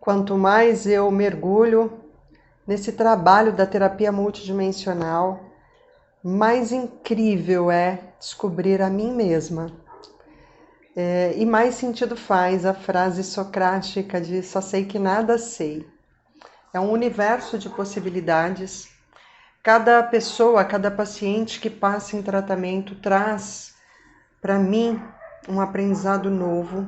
Quanto mais eu mergulho nesse trabalho da terapia multidimensional, mais incrível é descobrir a mim mesma. E mais sentido faz a frase socrática de só sei que nada sei. É um universo de possibilidades. Cada pessoa, cada paciente que passa em tratamento traz para mim um aprendizado novo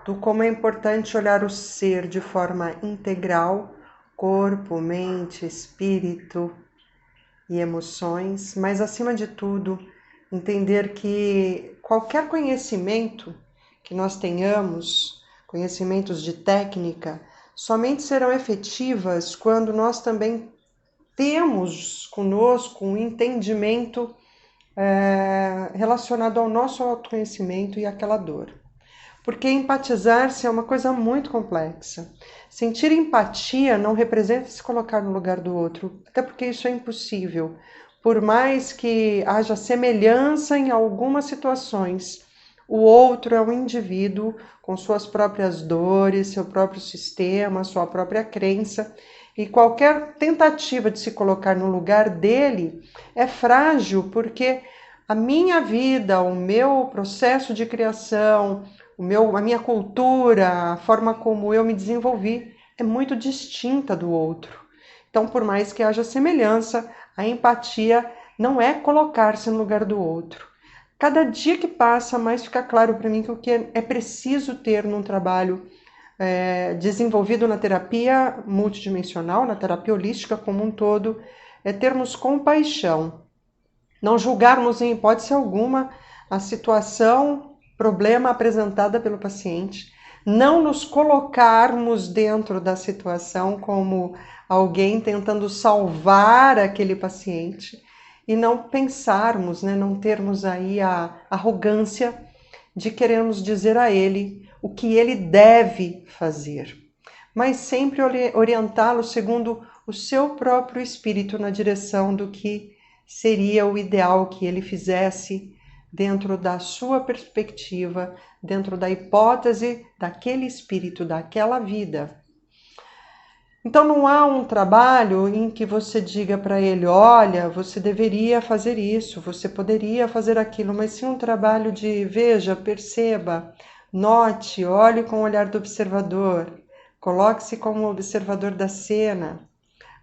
do como é importante olhar o ser de forma integral, corpo, mente, espírito e emoções, mas acima de tudo, entender que qualquer conhecimento que nós tenhamos, conhecimentos de técnica, somente serão efetivas quando nós também temos conosco um entendimento relacionado ao nosso autoconhecimento e àquela dor. Porque empatizar-se é uma coisa muito complexa. Sentir empatia não representa se colocar no lugar do outro, até porque isso é impossível. Por mais que haja semelhança em algumas situações, o outro é um indivíduo com suas próprias dores, seu próprio sistema, sua própria crença, e qualquer tentativa de se colocar no lugar dele é frágil, porque a minha vida, o meu processo de criação, a minha cultura, a forma como eu me desenvolvi é muito distinta do outro. Então, por mais que haja semelhança, a empatia não é colocar-se no lugar do outro. Cada dia que passa, mais fica claro para mim que o que é preciso ter num trabalho desenvolvido na terapia multidimensional, na terapia holística como um todo, é termos compaixão. Não julgarmos em hipótese alguma a situação, problema apresentada pelo paciente, não nos colocarmos dentro da situação como alguém tentando salvar aquele paciente e não pensarmos, não termos aí a arrogância de querermos dizer a ele o que ele deve fazer, mas sempre orientá-lo segundo o seu próprio espírito na direção do que seria o ideal que ele fizesse dentro da sua perspectiva, dentro da hipótese daquele espírito, daquela vida. Então não há um trabalho em que você diga para ele, olha, você deveria fazer isso, você poderia fazer aquilo, mas sim um trabalho de veja, perceba, note, olhe com o olhar do observador, coloque-se como observador da cena,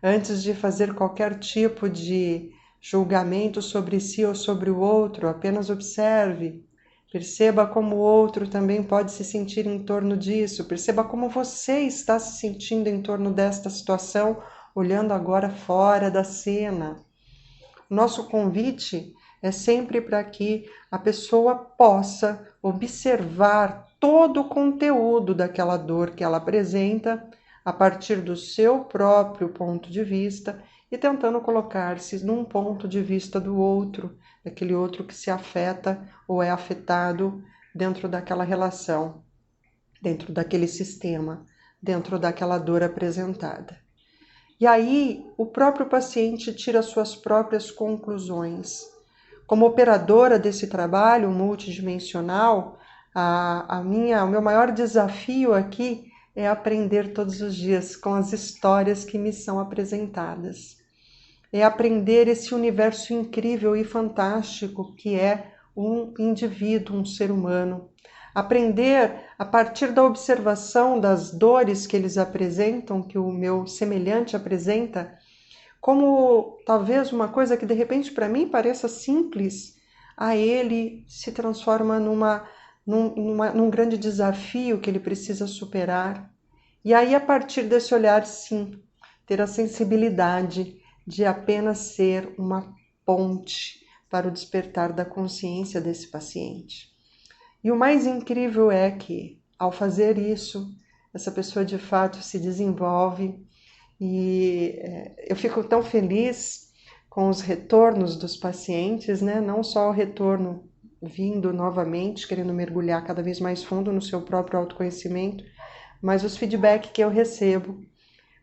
antes de fazer qualquer tipo de julgamento sobre si ou sobre o outro, apenas observe. Perceba como o outro também pode se sentir em torno disso. Perceba como você está se sentindo em torno desta situação, olhando agora fora da cena. Nosso convite é sempre para que a pessoa possa observar todo o conteúdo daquela dor que ela apresenta a partir do seu próprio ponto de vista e tentando colocar-se num ponto de vista do outro, daquele outro que se afeta ou é afetado dentro daquela relação, dentro daquele sistema, dentro daquela dor apresentada. E aí o próprio paciente tira suas próprias conclusões. Como operadora desse trabalho multidimensional, o meu maior desafio aqui é aprender todos os dias com as histórias que me são apresentadas. É aprender esse universo incrível e fantástico que é um indivíduo, um ser humano. Aprender a partir da observação das dores que eles apresentam, que o meu semelhante apresenta, como talvez uma coisa que de repente para mim pareça simples, a ele se transforma num grande desafio que ele precisa superar. E aí, a partir desse olhar, sim, ter a sensibilidade de apenas ser uma ponte para o despertar da consciência desse paciente. E o mais incrível é que, ao fazer isso, essa pessoa de fato se desenvolve e eu fico tão feliz com os retornos dos pacientes, não só o retorno vindo novamente, querendo mergulhar cada vez mais fundo no seu próprio autoconhecimento, mas os feedbacks que eu recebo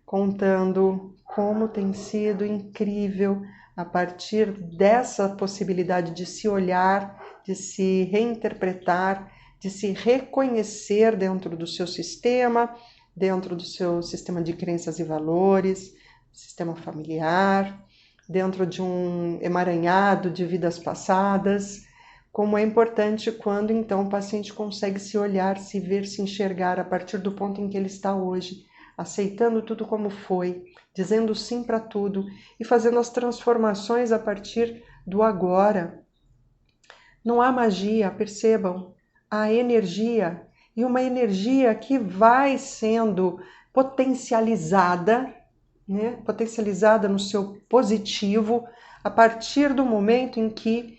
contando como tem sido incrível a partir dessa possibilidade de se olhar, de se reinterpretar, de se reconhecer dentro do seu sistema, dentro do seu sistema de crenças e valores, sistema familiar, dentro de um emaranhado de vidas passadas. Como é importante quando então o paciente consegue se olhar, se ver, se enxergar a partir do ponto em que ele está hoje, aceitando tudo como foi, dizendo sim para tudo e fazendo as transformações a partir do agora. Não há magia, percebam, há energia, e uma energia que vai sendo potencializada, né? Potencializada no seu positivo a partir do momento em que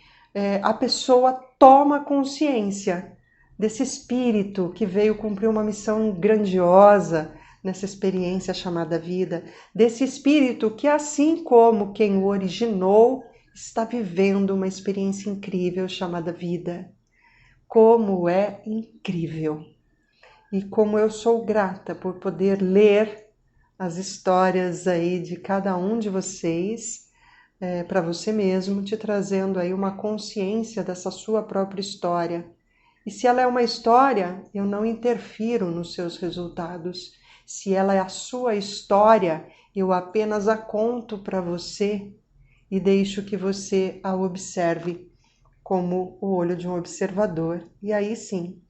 a pessoa toma consciência desse espírito que veio cumprir uma missão grandiosa nessa experiência chamada vida, desse espírito que, assim como quem o originou, está vivendo uma experiência incrível chamada vida. Como é incrível! E como eu sou grata por poder ler as histórias aí de cada um de vocês, para você mesmo, te trazendo aí uma consciência dessa sua própria história. E se ela é uma história, eu não interfiro nos seus resultados. Se ela é a sua história, eu apenas a conto para você e deixo que você a observe como o olho de um observador. E aí sim,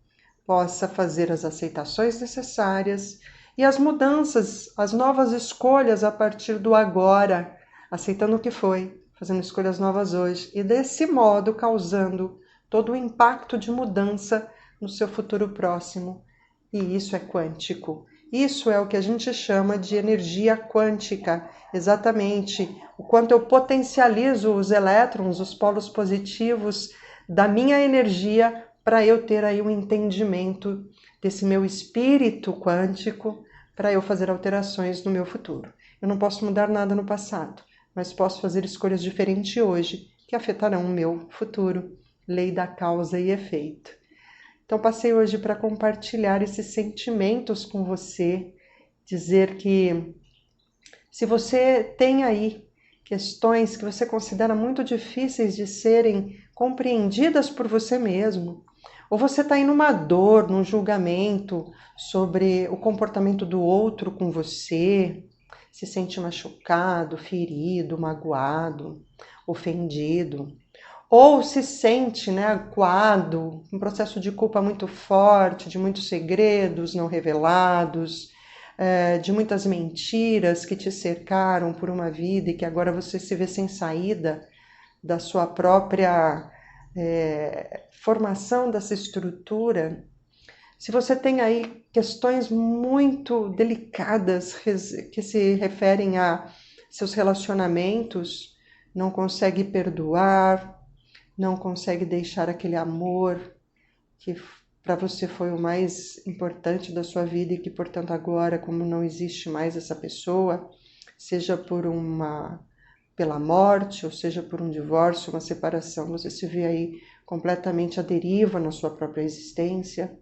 possa fazer as aceitações necessárias e as mudanças, as novas escolhas a partir do agora, aceitando o que foi, fazendo escolhas novas hoje e desse modo causando todo o impacto de mudança no seu futuro próximo. E isso é quântico. Isso é o que a gente chama de energia quântica, exatamente o quanto eu potencializo os elétrons, os polos positivos da minha energia para eu ter aí um entendimento desse meu espírito quântico para eu fazer alterações no meu futuro. Eu não posso mudar nada no passado, mas posso fazer escolhas diferentes hoje que afetarão o meu futuro. Lei da causa e efeito. Então passei hoje para compartilhar esses sentimentos com você, dizer que se você tem aí questões que você considera muito difíceis de serem compreendidas por você mesmo, ou você está aí numa dor, num julgamento sobre o comportamento do outro com você, se sente machucado, ferido, magoado, ofendido, ou se sente, né, acuado, um processo de culpa muito forte, de muitos segredos não revelados, de muitas mentiras que te cercaram por uma vida e que agora você se vê sem saída da sua própria formação dessa estrutura. Se você tem aí questões muito delicadas que se referem a seus relacionamentos, não consegue perdoar, não consegue deixar aquele amor que para você foi o mais importante da sua vida e que, portanto, agora, como não existe mais essa pessoa, seja pela morte, ou seja por um divórcio, uma separação, você se vê aí completamente à deriva na sua própria existência,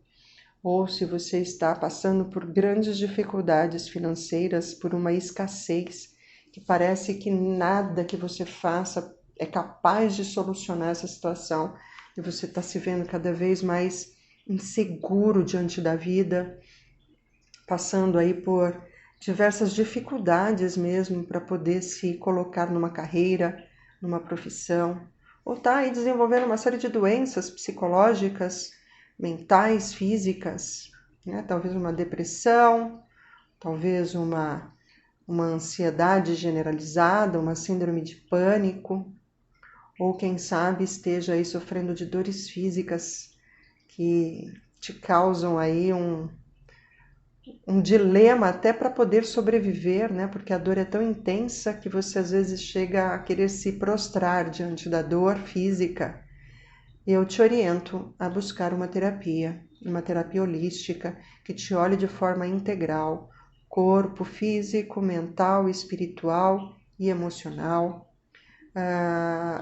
ou se você está passando por grandes dificuldades financeiras, por uma escassez, que parece que nada que você faça é capaz de solucionar essa situação, e você está se vendo cada vez mais inseguro diante da vida, passando aí por diversas dificuldades mesmo para poder se colocar numa carreira, numa profissão, ou está aí desenvolvendo uma série de doenças psicológicas, mentais, físicas, né? Talvez uma depressão, talvez uma ansiedade generalizada, uma síndrome de pânico, ou quem sabe esteja aí sofrendo de dores físicas que te causam aí um dilema até para poder sobreviver, né? Porque a dor é tão intensa que você às vezes chega a querer se prostrar diante da dor física. Eu te oriento a buscar uma terapia holística que te olhe de forma integral, corpo, físico, mental, espiritual e emocional.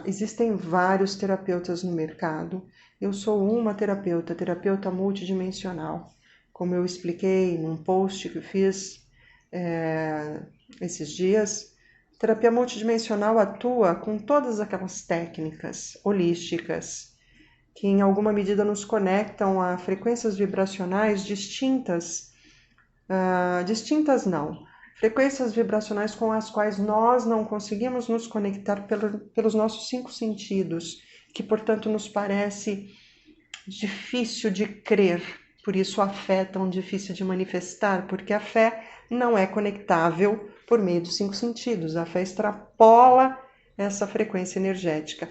Existem vários terapeutas no mercado. Eu sou uma terapeuta multidimensional. Como eu expliquei num post que eu fiz esses dias, terapia multidimensional atua com todas aquelas técnicas holísticas que em alguma medida nos conectam a frequências vibracionais distintas distintas não, frequências vibracionais com as quais nós não conseguimos nos conectar pelos nossos 5 sentidos, que portanto nos parece difícil de crer, por isso a fé é tão difícil de manifestar, porque a fé não é conectável por meio dos 5 sentidos, a fé extrapola essa frequência energética.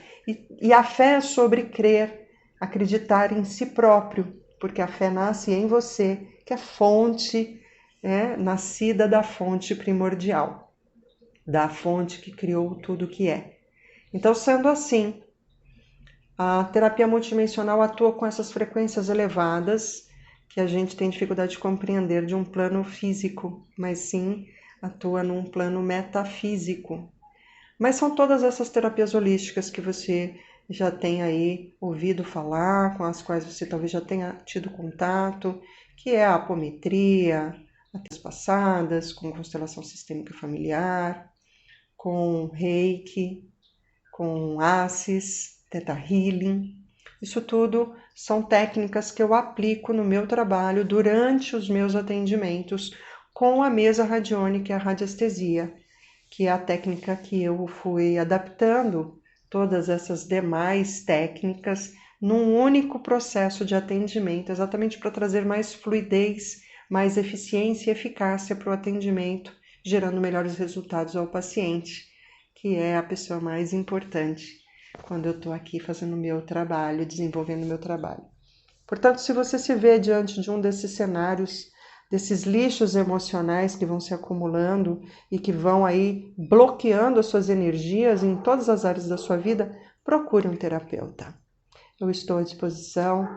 E a fé é sobre crer, acreditar em si próprio, porque a fé nasce em você, que é fonte, nascida da fonte primordial, da fonte que criou tudo que é. Então, sendo assim, a terapia multidimensional atua com essas frequências elevadas, que a gente tem dificuldade de compreender de um plano físico, mas sim atua num plano metafísico. Mas são todas essas terapias holísticas que você já tem aí ouvido falar, com as quais você talvez já tenha tido contato, que é a apometria, as passadas, com constelação sistêmica familiar, com reiki, com ACES, Theta Healing. Isso tudo são técnicas que eu aplico no meu trabalho durante os meus atendimentos com a mesa radiônica e a radiestesia, que é a técnica que eu fui adaptando todas essas demais técnicas num único processo de atendimento, exatamente para trazer mais fluidez, mais eficiência e eficácia para o atendimento, gerando melhores resultados ao paciente, que é a pessoa mais importante quando eu estou aqui fazendo o meu trabalho, desenvolvendo o meu trabalho. Portanto, se você se vê diante de um desses cenários, desses lixos emocionais que vão se acumulando e que vão aí bloqueando as suas energias em todas as áreas da sua vida, procure um terapeuta. Eu estou à disposição.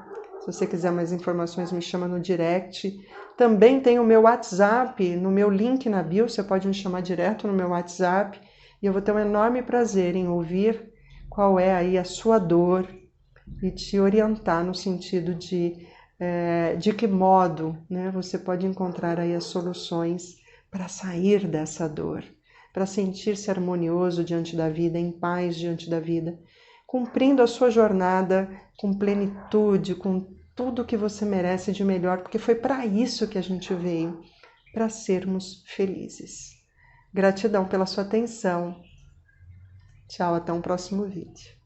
Se você quiser mais informações, me chama no direct. Também tem o meu WhatsApp, no meu link na bio, você pode me chamar direto no meu WhatsApp e eu vou ter um enorme prazer em ouvir qual é aí a sua dor e te orientar no sentido de que modo, né, você pode encontrar aí as soluções para sair dessa dor, para sentir-se harmonioso diante da vida, em paz diante da vida, cumprindo a sua jornada com plenitude, com tudo que você merece de melhor, porque foi para isso que a gente veio, para sermos felizes. Gratidão pela sua atenção. Tchau, até um próximo vídeo.